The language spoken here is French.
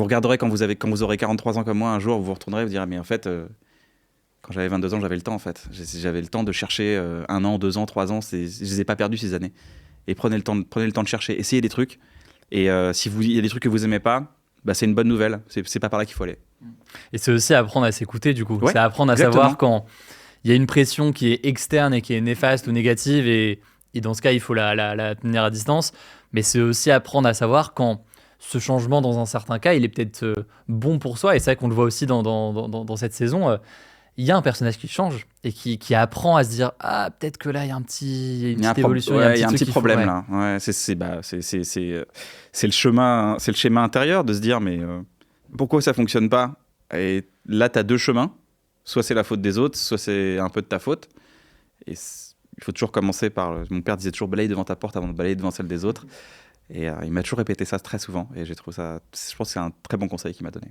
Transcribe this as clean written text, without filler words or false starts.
Vous regarderez quand vous aurez 43 ans comme moi, un jour, vous vous retournerez et vous direz, mais en fait, quand j'avais 22 ans, j'avais le temps, en fait. J'avais le temps de chercher 1 an, 2 ans, 3 ans. Je les ai pas perdus ces années. Et prenez le temps de chercher, essayez des trucs. Et si il y a des trucs que vous aimez pas, bah, c'est une bonne nouvelle. C'est pas par là qu'il faut aller. Et c'est aussi apprendre à s'écouter, du coup. Ouais, C'est apprendre à exactement. savoir quand il y a une pression qui est externe et qui est néfaste ou négative, et dans ce cas, il faut la tenir à distance. Mais c'est aussi apprendre à savoir quand ce changement, dans un certain cas, il est peut-être bon pour soi. Et c'est vrai qu'on le voit aussi dans cette saison. Il y a un personnage qui change et qui apprend à se dire, ah, peut-être que là, il y a il y a une petite évolution, ouais, il y a un truc petit qu'il faut- problème ouais. là. Ouais, c'est le chemin, c'est le schéma intérieur de se dire, mais pourquoi ça fonctionne pas? Et là, tu as deux chemins. Soit c'est la faute des autres, soit c'est un peu de ta faute. Et il faut toujours commencer par. Mon père disait toujours balaye devant ta porte avant de balayer devant celle des autres. Et il m'a toujours répété ça très souvent. Et j'ai trouvé ça. Je pense que c'est un très bon conseil qu'il m'a donné.